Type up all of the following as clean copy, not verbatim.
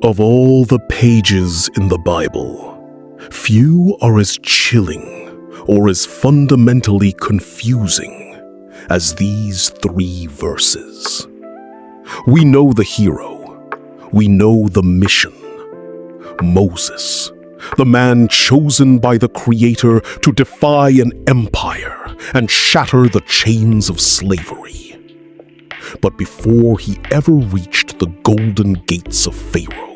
Of all the pages in the Bible, few are as chilling or as fundamentally confusing as these 3 verses. We know the hero. We know the mission. Moses, the man chosen by the Creator to defy an empire and shatter the chains of slavery. But before he ever reached the golden gates of Pharaoh,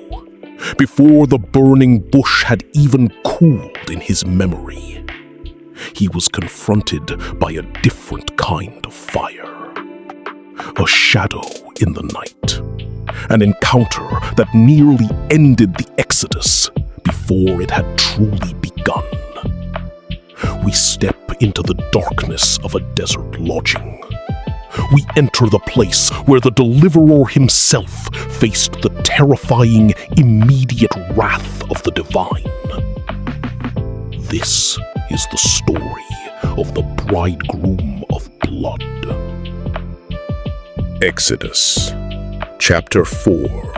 before the burning bush had even cooled in his memory, he was confronted by a different kind of fire. A shadow in the night. An encounter that nearly ended the Exodus before it had truly begun. We step into the darkness of a desert lodging. We enter the place where the deliverer himself faced the terrifying, immediate wrath of the divine. This is the story of the bridegroom of blood. Exodus, chapter 4,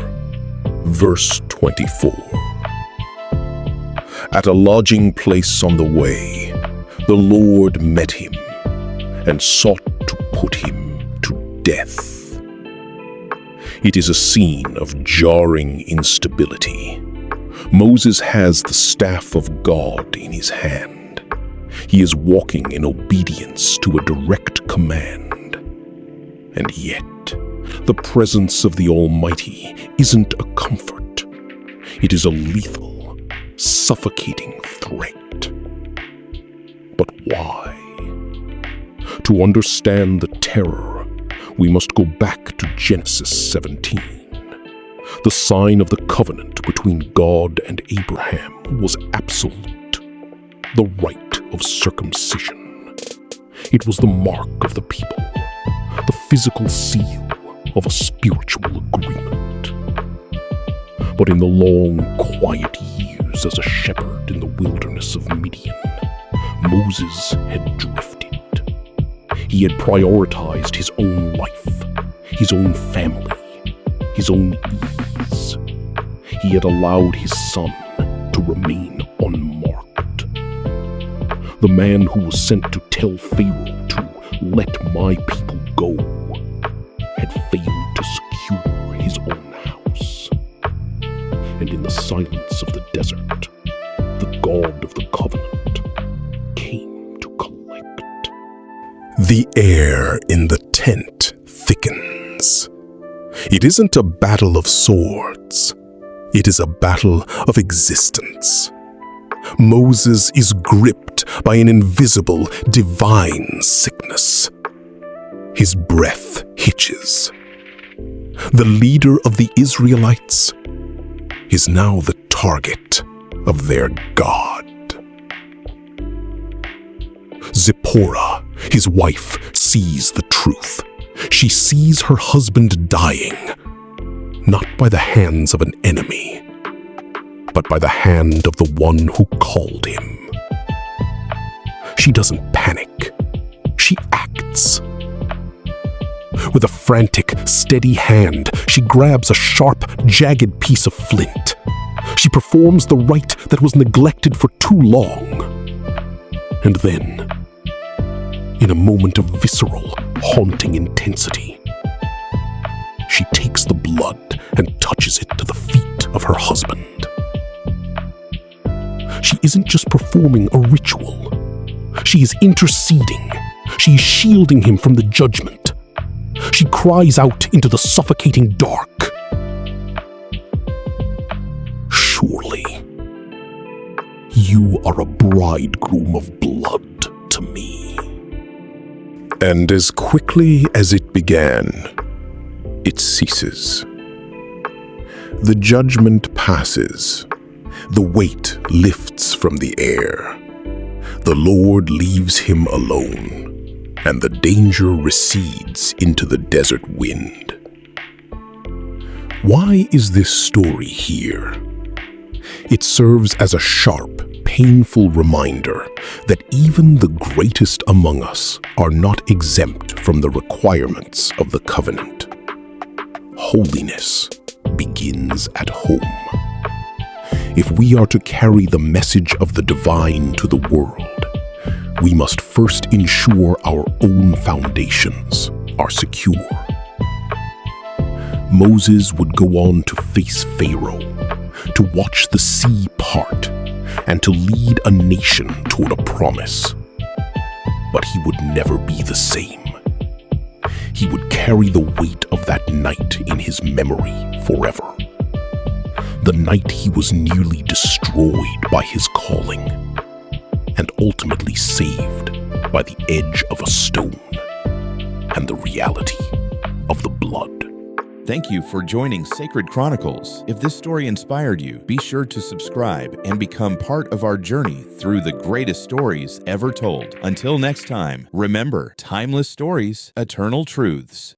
verse 24. At a lodging place on the way, the Lord met him and sought to put him to death. It is a scene of jarring instability. Moses has the staff of God in his hand. He is walking in obedience to a direct command. And yet, the presence of the Almighty isn't a comfort. It is a lethal, suffocating threat. But why? To understand the terror, we must go back to Genesis 17. The sign of the covenant between God and Abraham was absolute, the rite of circumcision. It was the mark of the people, the physical seal of a spiritual agreement. But in the long, quiet years as a shepherd in the wilderness of Midian, Moses had drifted. He had prioritized his own life, his own family, his own ease. He had allowed his son to remain unmarked. The man who was sent to tell Pharaoh to let my people go had failed to secure his own house. And in the silence of the desert, the God of the covenant came to collect. The air in the tent thickens. It isn't a battle of swords. It is a battle of existence. Moses is gripped by an invisible, divine sickness. His breath hitches. The leader of the Israelites is now the target of their God. Zipporah, his wife, sees the truth. She sees her husband dying, not by the hands of an enemy, but by the hand of the one who called him. She doesn't panic. She acts. With a frantic, steady hand, she grabs a sharp, jagged piece of flint. She performs the rite that was neglected for too long. And then, in a moment of visceral, haunting intensity, she takes the blood and touches it to the feet of her husband. She isn't just performing a ritual. She is interceding. She is shielding him from the judgment. She cries out into the suffocating dark. Surely, you are a bridegroom of blood to me. And as quickly as it began, it ceases. The judgment passes. The weight lifts from the air. The Lord leaves him alone, and the danger recedes into the desert wind. Why is this story here? It serves as a sharp, painful reminder that even the greatest among us are not exempt from the requirements of the covenant. Holiness, begins at home. If we are to carry the message of the divine to the world, we must first ensure our own foundations are secure. Moses would go on to face Pharaoh, to watch the sea part, and to lead a nation toward a promise. But he would never be the same. He would carry the weight of that night in his memory forever. The night he was nearly destroyed by his calling, and ultimately saved by the edge of a stone and the reality of the blood. Thank you for joining Sacred Chronicles. If this story inspired you, be sure to subscribe and become part of our journey through the greatest stories ever told. Until next time, remember, timeless stories, eternal truths.